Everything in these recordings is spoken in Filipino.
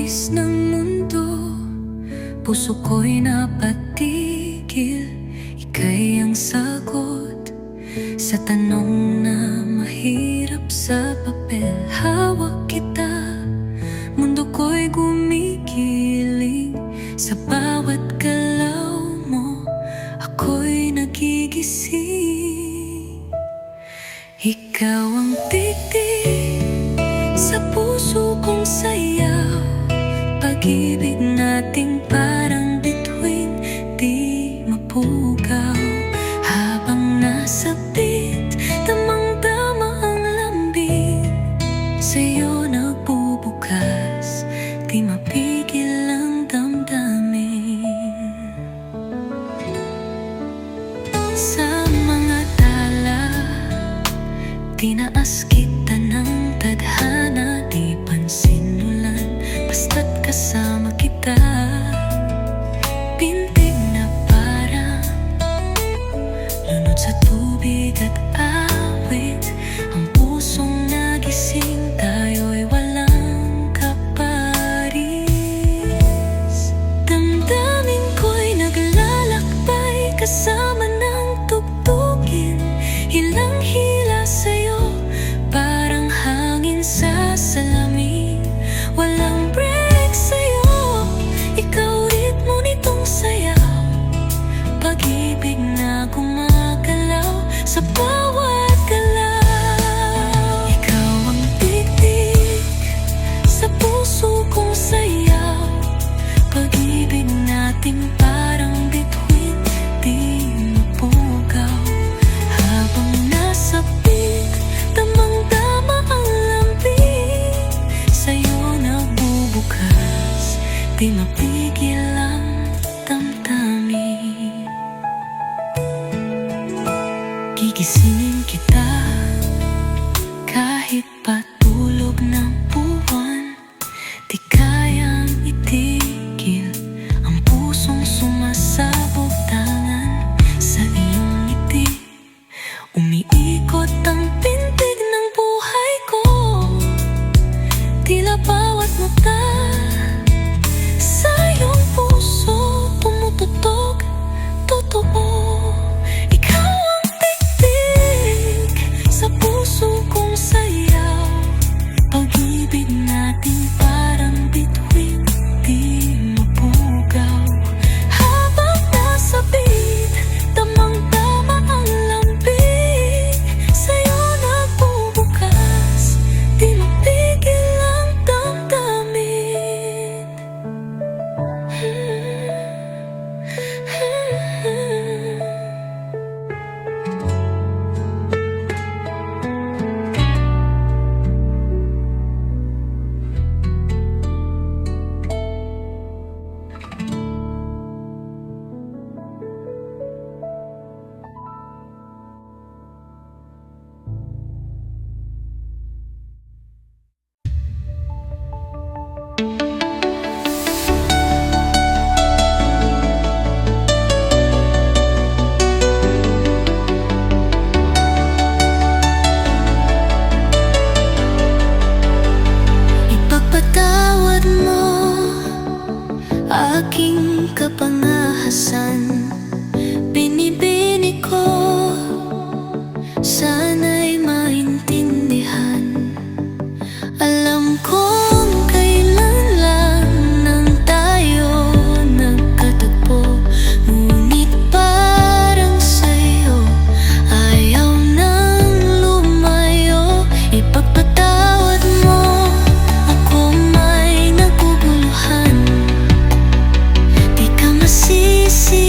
hagis ng mundo, puso ko'y napatigil. Ika'y ang sagot sa tanong na mahirap sa papel. Hawak kita, mundo ko'y gumigiling. Sa bawat galaw mo, ako'y nagigising. Ikaw ang titig sa puso kong sayaw, pag-ibig nating parang bituin, di mapugaw. Habang nasa beat, damang-dama ang lambing, sa'yo nagbubukas, di mapigil ang damdamin. Sa mga tala, tinaas kita ng tadhana, di pansinulan, basta't kasama kita. Pintig na parang lunod sa tubig at awit, ang pusong nagising, tayo'y walang kaparis. Damdamin ko'y naglalakbay kasama ng tugtugin, hilang-hila sa'yo, parang hangin sa salamin. Walang break sa'yo, ikaw ritmo nitong sayaw, pag-ibig na gumagalaw sa bawat galaw. Ikaw ang titig sa puso kong sayaw, pag-ibig nating parang bituin, di mapugaw. Habang nasa beat, damang-dama ang lambing, sa'yo nagbubukas, di mapigil ang damdamin. Gigisingin kita kahit patulog ng buwan, di kayang itigil ang pusong sumasabog tangan sa iyong ngiti. Umiikot ang pintig ng buhay ko, tila bawat mata sa iyong puso tumututok, totoo. Ikaw ang titig sa puso kong sayaw, pag-ibig natin parang bituin, di mapugaw. Habang nasa beat, damang-dama ang lambing, sa'yo nagbubukas, di mapigil ang damdamin. Ipagpatawad mo aking kapangahasan, binibini ko, sana'y maintindihan. Alam kong kailan lang nang tayo nagkatagpo, ngunit parang sa'yo ayaw nang lumayo. Ipagpatawad mo, ako may naguguluhan, di ka masisi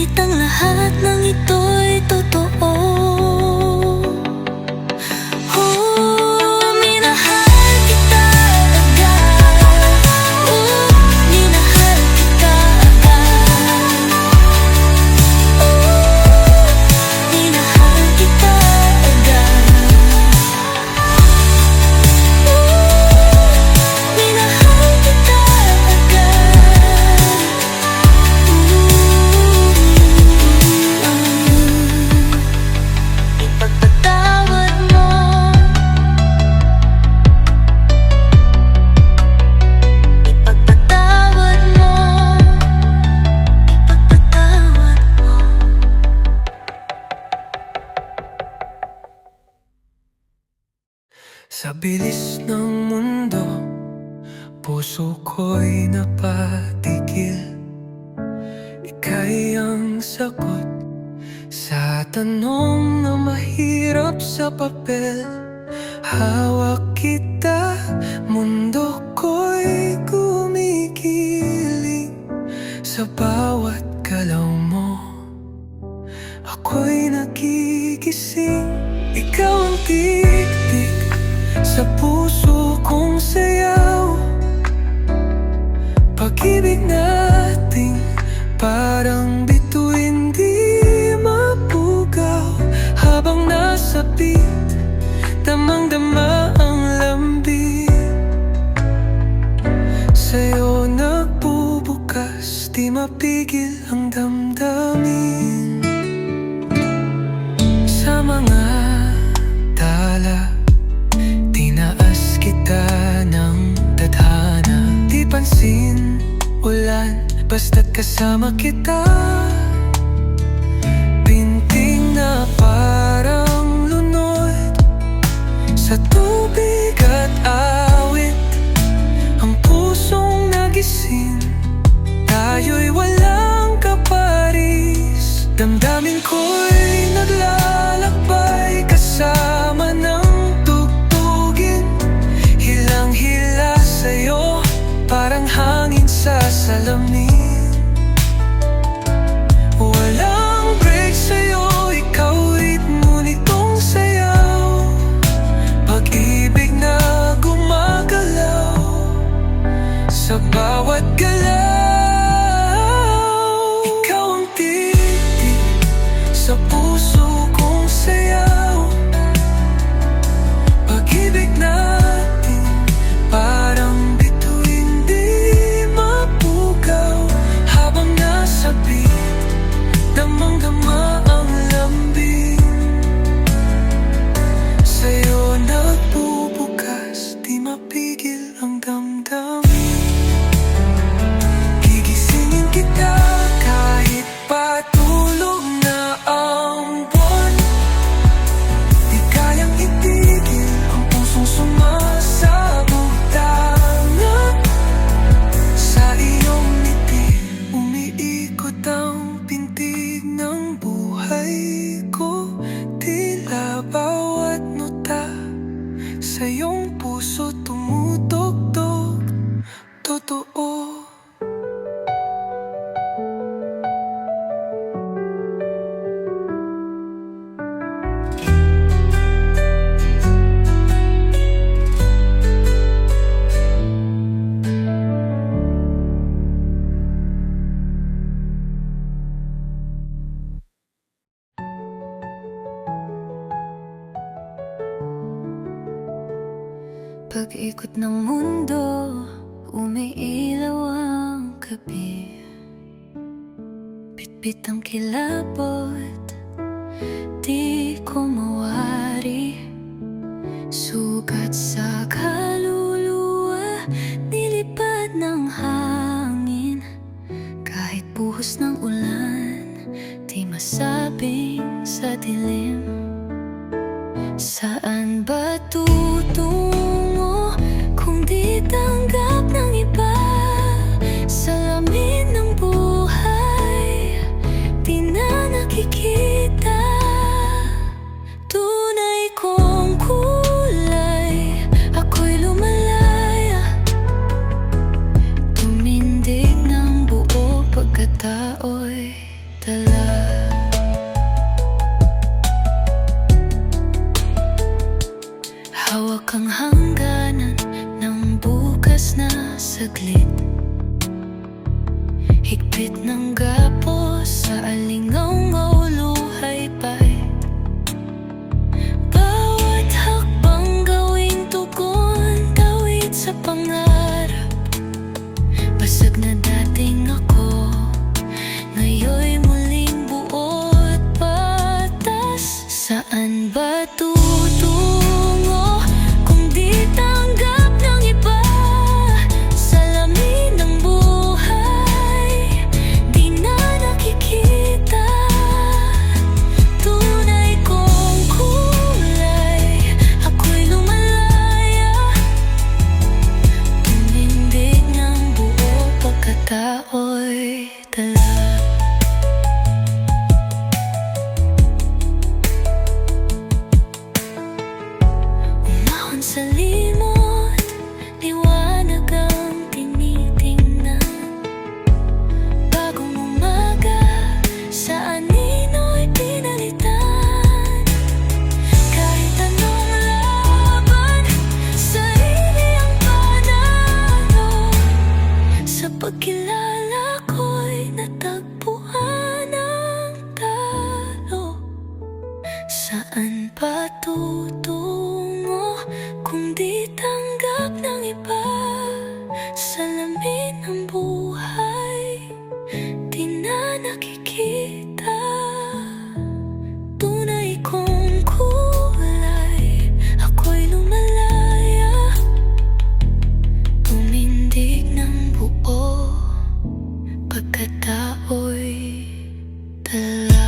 Ngunit ang lahat ng ito'y totoo. Minahal kita agad. Minahal kita agad. Minahal kita agad. Minahal kita agad. Ipagpatawad mo. Ipagpatawad mo. Ipagpatawad mo. Sa bilis ng mundo, puso ko'y napatigil. Ika'y ang sagot sa tanong na mahirap sa papel. Hawak kita, mundo ko'y kumikiling. Sa bawat galaw mo, ako'y nagigising. Ikaw ang titik sa puso kong sayaw. Pag-ibig nating parang bituin di mapugaw. Habang nasa beat, damang-dama ang lambing. Sa'yo nagbubukas, di mapigil ang damdamin. Sa mga tala, tinaas kita ng tadhana. Di pansin ulan, basta't kasama kita. Pinting na parang lunod sa tubig at awit. Ang pusong nagising, tayo'y walang kaparis. Damdamin ko'y naglalakbay kasama ng tugtugin. Hilang-hila sa'yo, parang hangin sa salamin. Walang break sa'yo, ikaw ritmo nitong sayaw. Pag-ibig na gumagalaw sa bawat galaw. Ikaw ang titik sa puso kong sayaw. Pag-ibig natin parang bituin di mapugaw. Habang nasa beat, damang-dama ang lambing. Sa'yo nagbubukas, di mapigil ang damdamin. Gigisingin kita kahit patulog na ang buwan. Di kayang itigil ang pusong sumasabog-tangan. Sa iyong ngiti, umiikot ang pintig ng buhay ko. Tila bawat nota sa iyong puso tumutugtog totoo. Pag-ikot ng mundo, umiilaw ang gabi. Bitbit ang kilabot, di ko mawari. Sugat sa kaluluwa, nilipad ng hangin. Kahit buhos ng ulan, di masabing sa dilim. Saan ba tutungo kung di tanggap ng iba? Salamin ng buhay, di na nakikita. Tunay kong kulay, ako'y wakas na saglit. Higpit ng gapos sa alingaw-ngaw luhay-pay. Bawat hakbang gawing tugon, tawid sa pangarap. Basag na dating ako, ngayon'y muling buo at patas. Saan ba tutungo kung di tanggap ng iba? Salamin ng buhay, di na nakikita. Tunay kong kulay, ako'y lumalaya. Tumindig ng buo, pagkatao'y dala. Umahon sa limot, liwanag ang tinitingnan. Bagong umaga, sa anino'y pinalitan. Kahit anong laban, sarili ang panalo. Sa pagkilala ko'y natagpuan ang talo. Saan pa tutungo kung di tanggap ng iba? Salamin ng buhay, di na nakikita. Tunay kong kulay, ako'y lumalaya. Tumindig ng buo, pagkatao'y dala.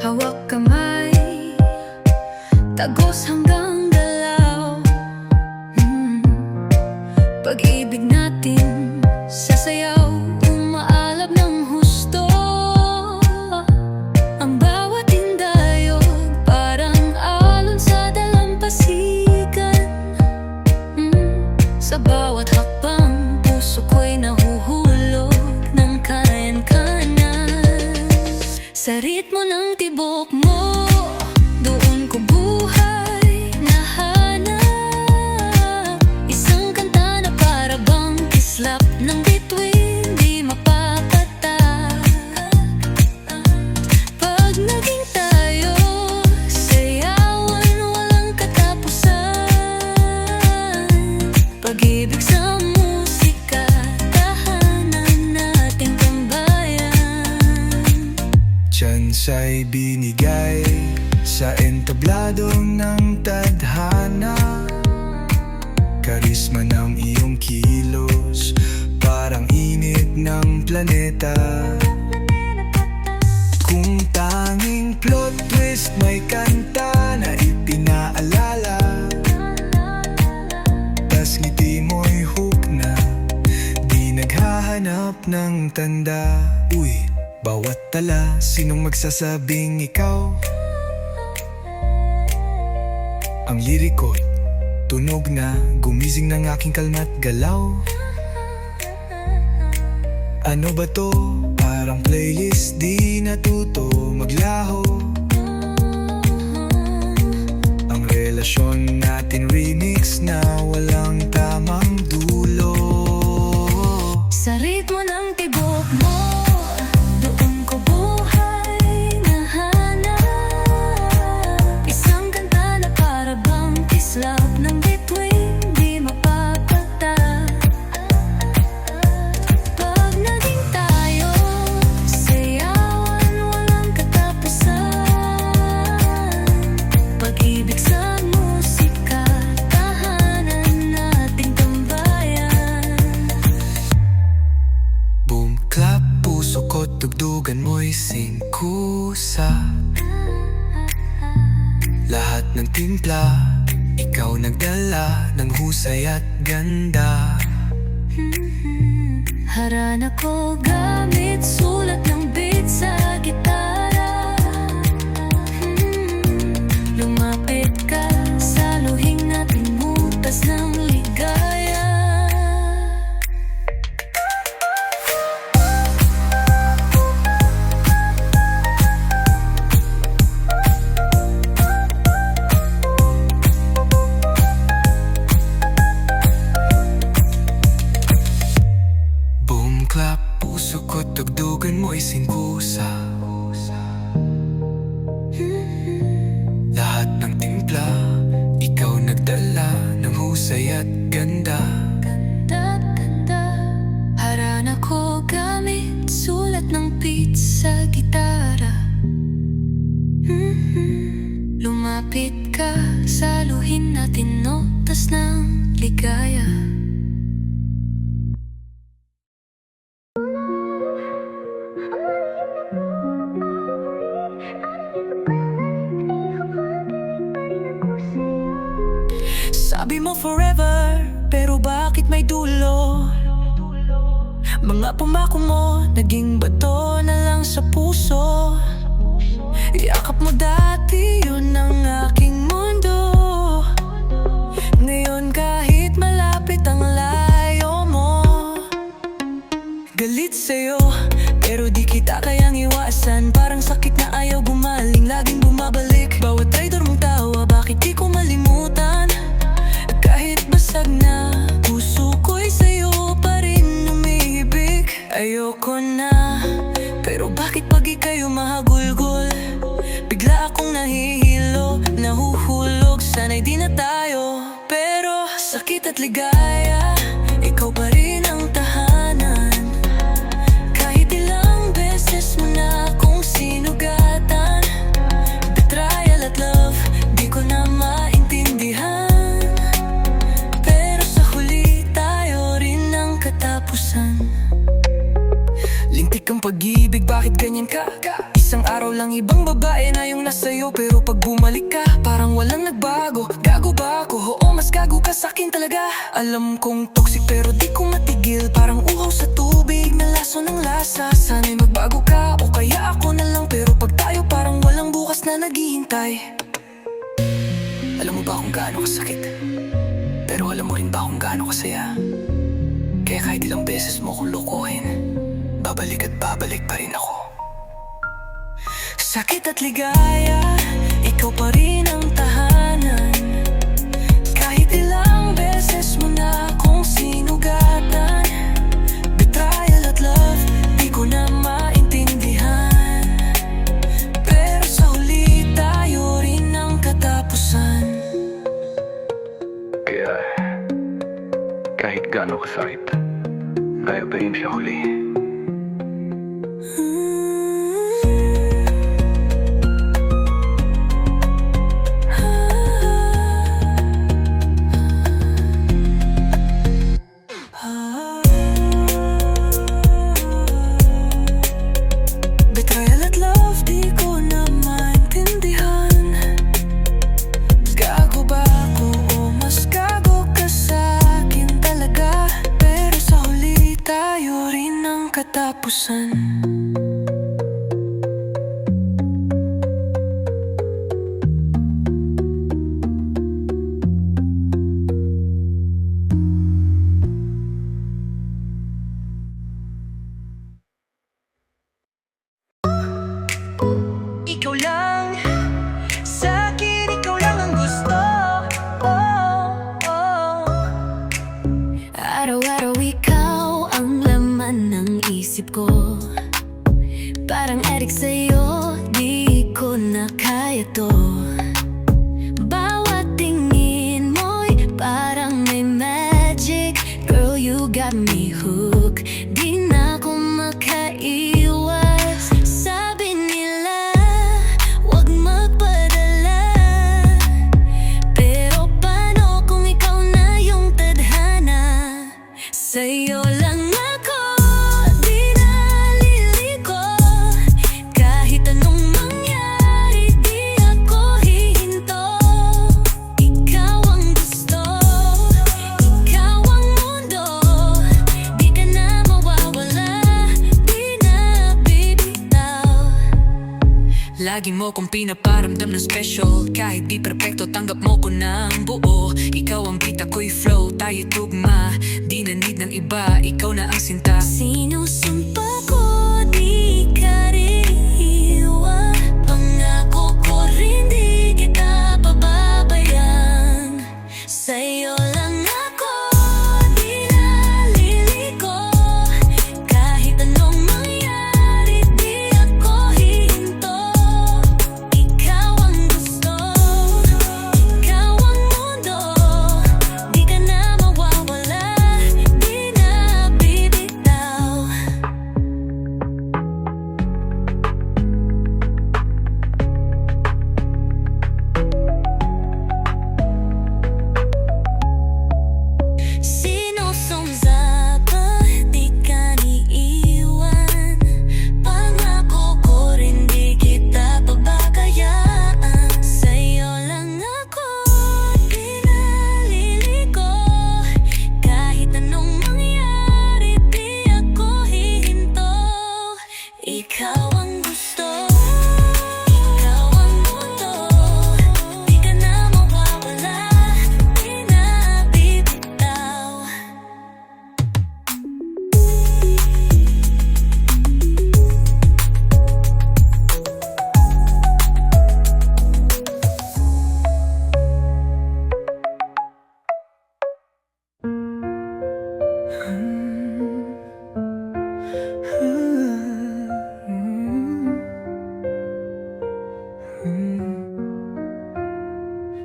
Hawak kamay, tagos hanggang galaw. Pag-ibig natin sasayaw, umaalab ng husto. Ang bawat indayog parang alon sa dalampasigan. Sa bawat hakbang, puso ko'y nahuhulog ng kanan-kanan. Sa ritmo ng tibok mo, doon ko buhay nahanap. Isang kanta na para bang kislap ng bituin, di mapapatak. Pag naging tayo, sayawan walang katapusan. Pag-ibig sa musika, tahanan nating tambayan. Tsansa'y binigay sa entablado ng tadhana. Karisma ng iyong kilos, parang init ng planeta. Kung tanging plot twist, may kanta na ipinaalala. Tas ngiti mo'y hook na, di naghahanap ng tanda. Uy, bawat tala, sinong magsasabing ikaw? Ang liriko't tunog na, gumising ng aking kalma't galaw. Ano ba to? Parang playlist, di natuto maglaho. Ang relasyon natin remix na walang tamang dulo. Sa ritmo ng tibok mo, doon ko buhay nahanap. Isang kanta na para bang kislap ng bituin, di mapapatak. Pag naging tayo, sayawan walang katapusan. Pag-ibig sa musika, tahanan nating tambayan. Boom, clap, puso ko tugdugan mo'y singkusa. Lahat ng timpla, ikaw nagdala ng husay at ganda. Harana ko gamit sulat ng beat sa gitara. Lumapit ka sa luhing natin, butas ng ligaw. husaya't ganda. Ganda. Harana ko gamit sulat ng beat sa gitara. Lumapit ka, saluhin natin notas ng ligaya. Sabi mo forever, pero bakit may dulo? Mga pumako mo, naging bato na lang sa puso. Yakap mo dati, yun ang aking mundo. Ngayon kahit malapit ang layo mo, galit sa'yo, pero di kita kayang iwasan. Parang sakit na ayaw gumaling, laging bumabalik. Bawat traitor mong tawa, bakit di ko malimutan? Kahit basag na puso ko'y sa'yo pa rin umiibig. Ayoko na, pero bakit pag ika'y umahagulgol? Bigla akong nahihilo, nahuhulog. Sana'y di na tayo, pero sakit at ligaya, ikaw pa rin ang tahanan. Kahit ilang beses mo na akong sinugatan, betrayal at love, di ko na maintindihan. Pero sa huli tayo rin ang katapusan. Lintik ang pag-ibig, bakit ganyan ka? Isang araw lang ibang babae na yung nasa'yo, pero pag bumalik ka, parang walang nagbago. Gago ba ako? Oo, mas gago ka sa'kin talaga. Alam kong toxic pero di ko matigil, parang uhaw sa tubig na laso ng lasa. Sana'y magbago ka o kaya ako na lang, pero pag tayo parang walang bukas na naghihintay. Alam mo ba kung gaano kasakit? Pero alam mo rin ba kung gaano kasaya? Kaya kahit ilang beses mo kong lokohin, babalik at babalik pa rin ako. Sakit at ligaya, ikaw pa rin ang tahanan. Kahit ilang beses mo na akong sinugatan, betrayal at love, di ko na maintindihan. Pero sa huli tayo rin ang katapusan. Kaya kahit gaano kasakit, ayaw pa rin siya huli. Betrayal at love, di ko na maintindihan. Gago ba ako o mas gago ka sa'kin talaga? Pero sa huli tayo rin ang katapusan. Ikaw lang, sa'kin ikaw lang ang gusto. Araw-araw ikaw ang laman ng isip ko. Parang addict sa'yo, di ko na kaya to. Bawat tingin mo'y parang may magic. Girl, you got me hooked, di na ako makaiwas. Sabi nila, wag magpadala, pero paano kung ikaw na yung tadhana? Sa'yo lang ako, di naliliko. Kahit anong mangyari, di ako hihinto. Ikaw ang gusto, ikaw ang mundo. Di ka na mawawala, di na bibitaw. Lagi mo kong pinaparamdam ng special. Kahit di perfecto, tanggap mo ko ng buo. Ikaw ang beat, ako'y flow, tayo tugma. Di na need ng iba, ikaw na ang sinta. Sinusumpa ko, di ka rin iwan. Pangako ko rin, di kita pababayaan. Sa'yo lang ako, di naliliko. Kahit anong mangyari, di ako hihinto. Ikaw ang gusto, ikaw ang mundo. Di ka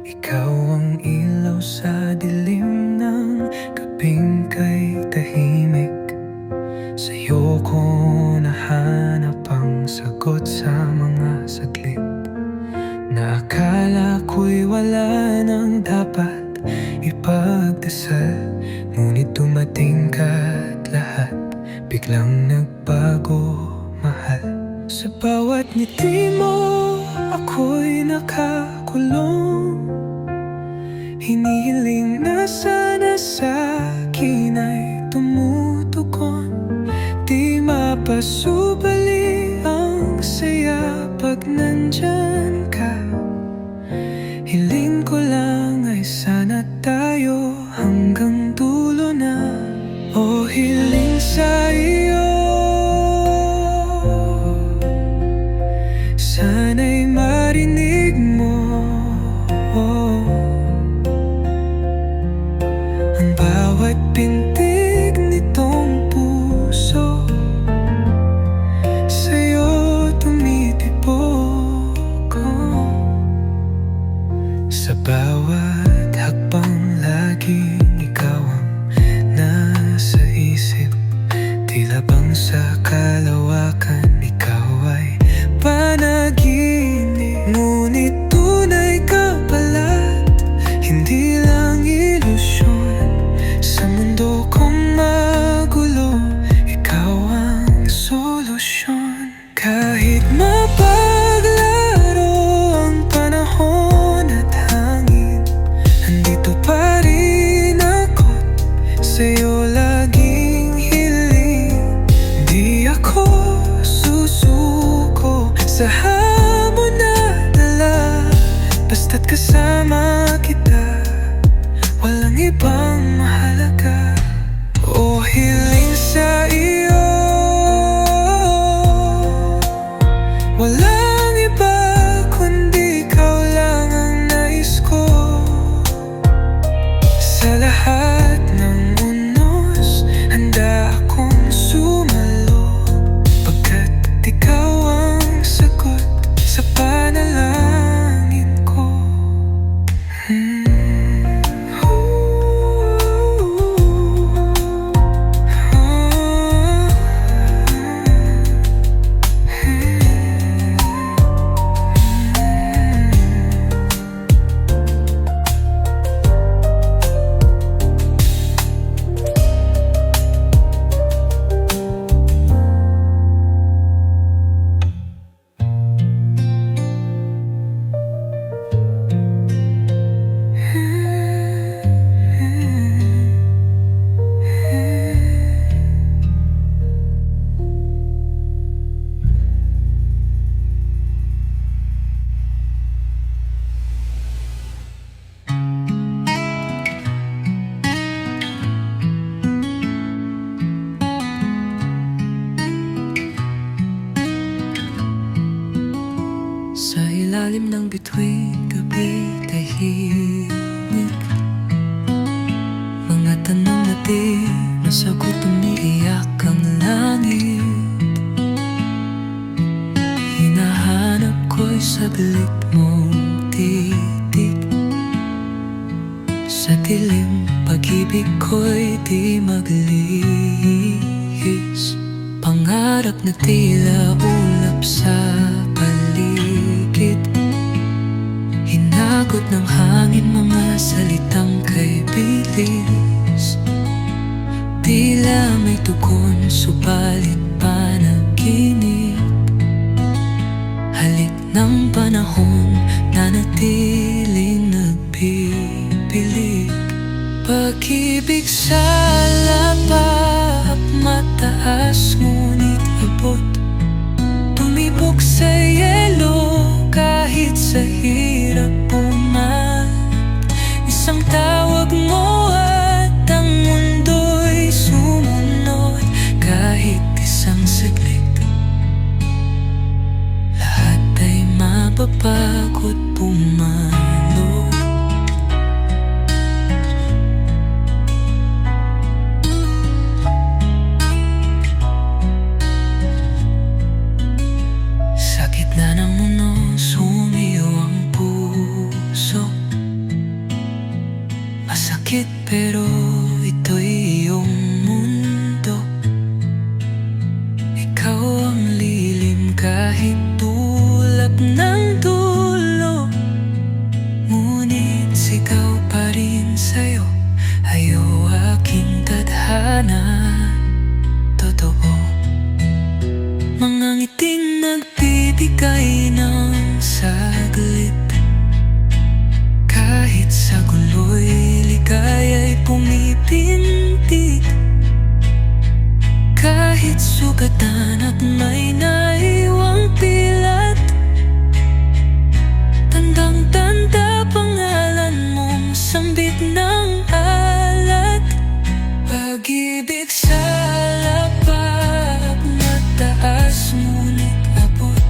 Ikaw ang ilaw sa dilim ng gabing kay tahimik. Sa'yo ko nahanap ang sagot sa mga saglit na akala ko'y wala nang dapat ipagdasal. Ngunit dumating ka't lahat biglang nagbago, mahal. Sa bawat ngiti mo ako'y nakakulong. Hinihiling na sana sa'kin ay tumutugon. Di mapasubali ang saya pag nandyan ka. Hiling ko lang ay sana tayo hanggang dulo na. O hiling sa iyo, sana'y marinig mo ang bawat pintig nitong puso. Sa'yo tumitibok sa bawat hakbang, laging ikaw ang nasa isip. Tila bang sa kalawakan ikaw ay panaginip. Ngunit tunay ka pala't hindi lang ilusyon. Sa mundo kong magulo, ikaw ang solusyon. Kahit mapaglaro ang panahon at hangin, andito pa rin ako, sa'yo laging hiling. Di ako susuko sa hamon na dala, basta't kasama kita, walang ibang mahalaga. O hiling sa iyo, walang iba kundi ikaw lang ang nais ko. Sa lahat ng unos, handa akong sumalo, pagkat ikaw ang sagot sa panalangin ko. Sa ilalim ng bituin, gabi tahimik. Mga tanong na di nasagot, umiiyak ang langit. Hinahanap ko'y saglit mong titig. Sa dilim, pag-ibig ko'y di maglihis. Pangarap na tila ulap sa paligid. Hinagot ng hangin mga salitang kay bilis. Tila may tugon, subalit panaginip. Halik ng panahon, nanatiling nagbibilig. Pag-ibig sa lapap, mataas ngunit abot. Tumibok sa yelo kahit sa hirap pumat. Isang tawag mo at ang mundo'y sumunod. Kahit isang saglit, lahat ay mababago't pumalo. sakit pero ito'y iyong mundo. Ikaw ang lilim kahit tulap ng dulo. Ngunit sigaw pa rin sa'yo, ayo aking tadhana. Totoo, mga ngiting nagbibigay ng saglit. Kahit sa gulo'y ligaya'y pumipintig. Kahit sugatan at may naiwang pilat, tandang-tanda pangalan mong sambit ng alat. Pag-ibig sa lapag, mataas ngunit abot.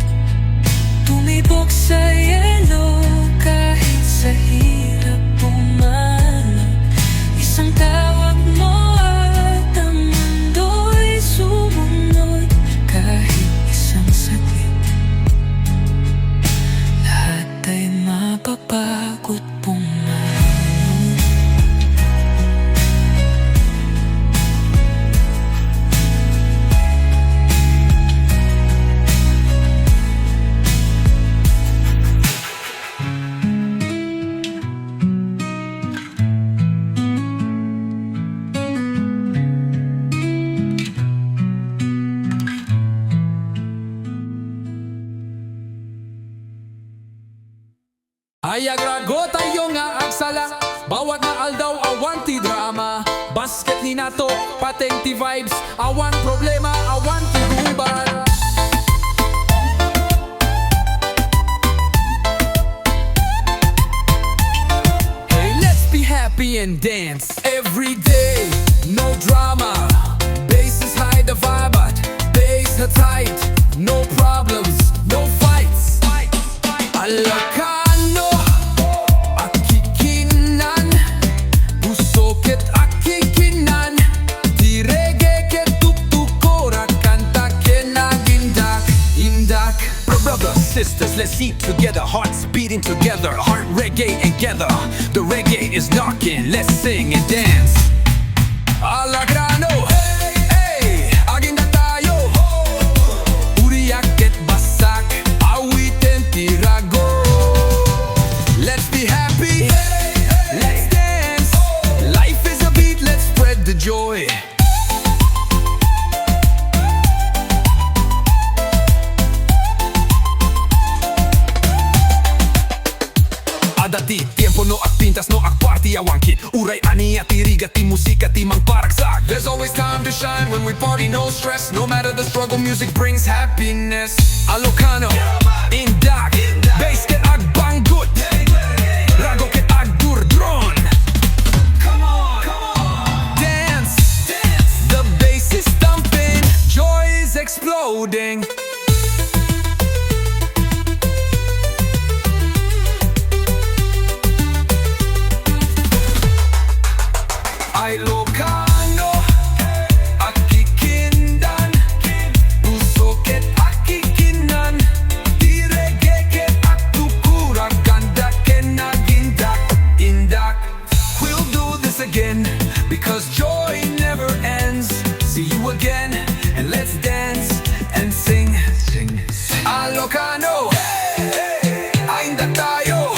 Tumibok sa yelo kahit sa hirap pumalak. Isang tawag mo at ang mundo'y sumunod. Kahit isang saglit, lahat ay mapapagod pumalak. Ayagrago tayo nga agsala, bawat na aldaw awan ti drama. Basket ni nato, pateng ti vibes, awan problema, awan ti guban. Hey, let's be happy and dance every day, no drama. Bass is high, the vibe at bass na tight, no problems, no fights. Alakano, akikinan, usoket akikinan, direge ke tuktukora kanta ke nagindak, indak. Brothers, sisters, let's eat together, hearts beating together, heart reggae and together. The reggae is knocking, let's sing and dance. Alagrano, hey, hey, aginda tayo. Uriak et basak, awitin tirago. Let's be happy, let's dance. Life is a beat, let's spread the joy. Adati, tiempo no ak pintas no ak party awangkit. Uray ani at iriga ti musika ti mang paragsak. There's always time to shine when we party, no stress. No matter the struggle, music brings happiness. Alocano, indak, bass ke ag banggut, rago ke ag durdron. Dance, the bass is thumping, joy is exploding. Ay Locano, akikindan, usoket akikinan, direge ke aktukura ganda ke nagindak, indak. We'll do this again because joy never ends. See you again and let's dance and sing. Alocano, ainda tayo.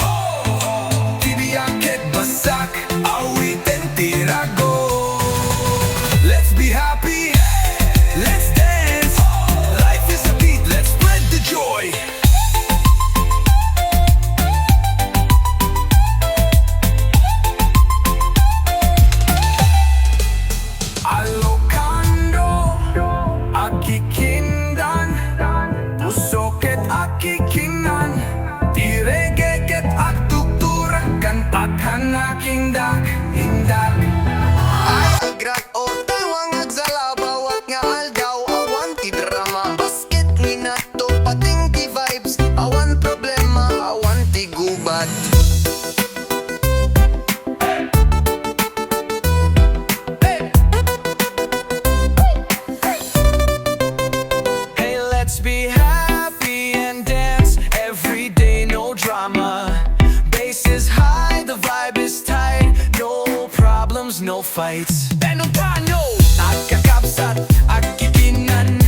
Tibiyak et basak, awitin tirago. problems, no fights. Penutano, agkakabsat, agkikinan,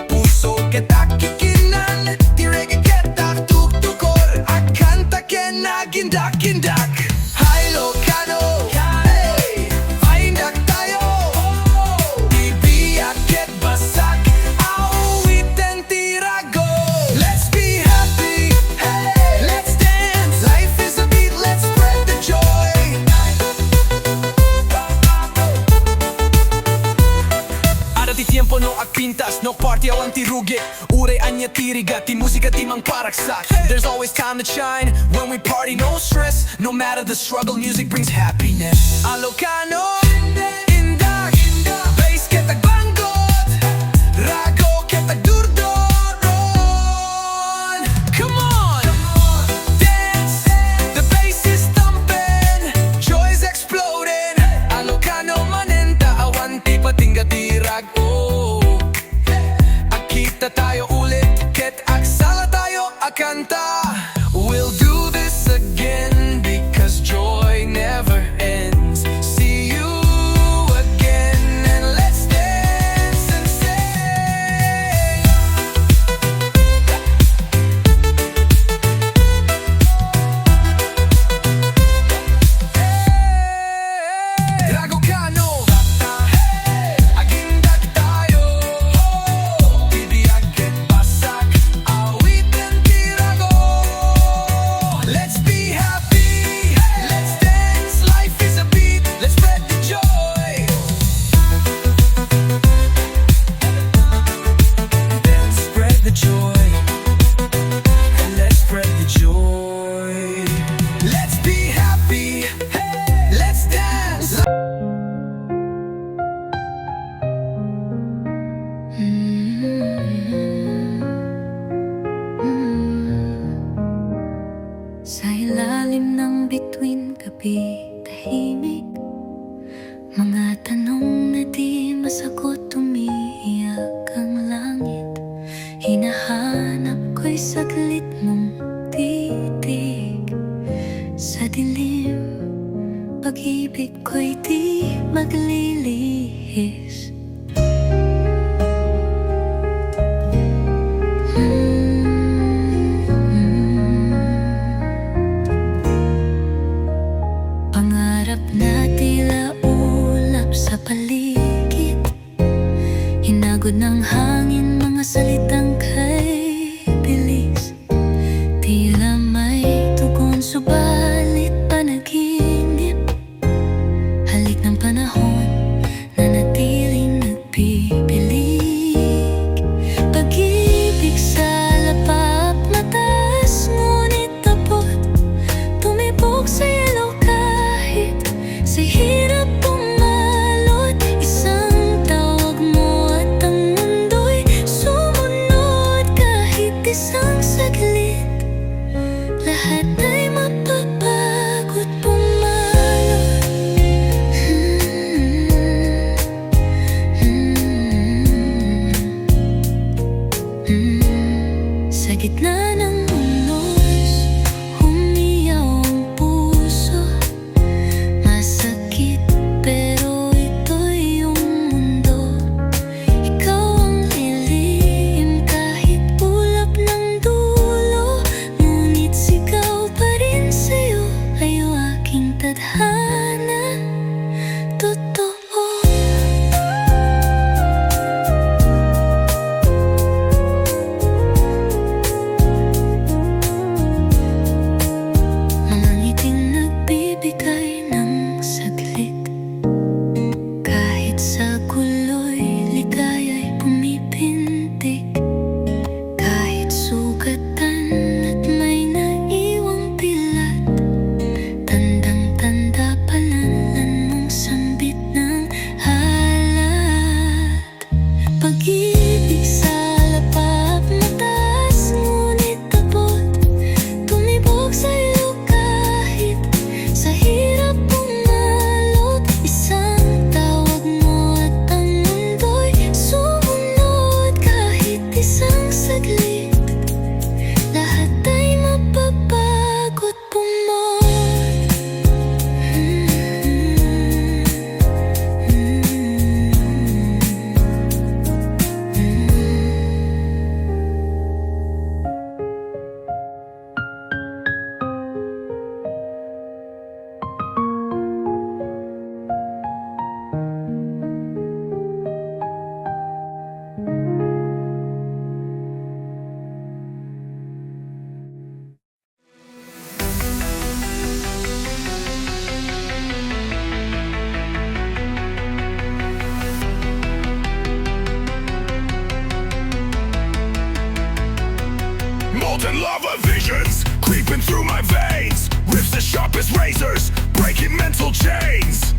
puso kita kikinan, direge kita tuktukor, akanta kena gindak-gindak. Hi Ilocano, hey, paindak tayo, bibiyak at basak, awitin tirago. Let's be happy, hey, let's dance, life is a beat, let's spread the joy. Arati tiempo no agpintas, no party awan tirugi, ure anya tiriga, ti musika ti mang paraksak. There's always time to shine, when we party no stress, no matter the struggle, music brings happiness. Alocano, indak, bass ketag banggot, rago ketag durdoron. Come on, dance, the bass is thumping, joy is exploding. Alocano manenta, awan ti patingga tirag, oh. Akita tayo ulit, ket aksala tayo akanta. We'll do this again because joy never ends. See you again and let's dance and sing. Dragocano, agindak tayo, bibiyak at basak, awitin tirago. Let's be happy, let's dance, life is a beat, let's spread the joy. Let's spread the joy, let's spread the joy. Let's be happy, hey, let's dance. Sa ilalim ng bituin gabi tahimik, mga tanong na di masagot, umiiyak ang langit. Hinahanap ko'y saglit mong titig sa dilim, pag-ibig ko'y di maglilihis. Pangarap na tila ulap sa paligid, hinagod ng hangin, mga salitang kay bilis. Tila may tugon, subalit panaginip, halik ng panahon na natiling nagpipilig. Pag-ibig sa lapap, mataas ngunit tapot, tumibok sa ilaw kahit sa hirap pumalot. Isang tawag mo at ang mundo'y sumunod, kahit isang saglit, lahat ay mapapago't pumalot. Sa gitna ng unos, humiyaw ang puso. Masakit pero ito'y iyong mundo. Ikaw ang lilim kahit ulap ng dulo, ngunit sigaw pa rin sa'yo ay aking tadhana. Totoo. Mga ngiting nagbibigay ng saglit, kahit sa gulo'y ligaya'y pumipintig. Kahit sugatan at may naiwang pilat, tandang-tanda palanlan mong sambit molten lava visions creeping through my veins. Riffs as sharp as razors, breaking mental chains.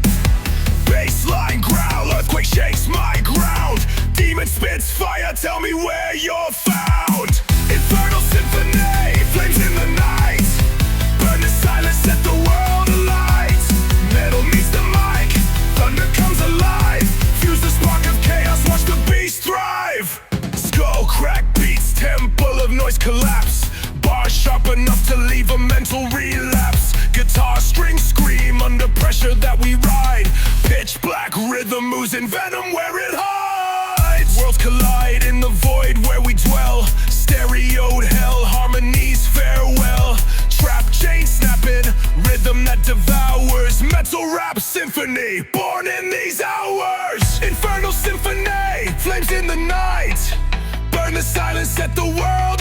Baseline growl, earthquake shakes my ground. Demon spits fire, tell me where you're found. Infernal symphony, flames in the night. Burn the silence, set the world alight. Metal meets the mic, thunder comes alive. Fuse the spark of chaos, watch the beast thrive. Skull crack beats, temple of noise collapse. Bars sharp enough to leave a mental relapse. Guitar strings scream under pressure that we ride. Pitch black rhythm oozing venom where it hides. Worlds collide in the void where we dwell. Stereoed hell, harmonies farewell. Trap chain snapping, rhythm that devours. Metal rap symphony, born in these hours. Infernal symphony, flames in the night. Burn the silence, set the world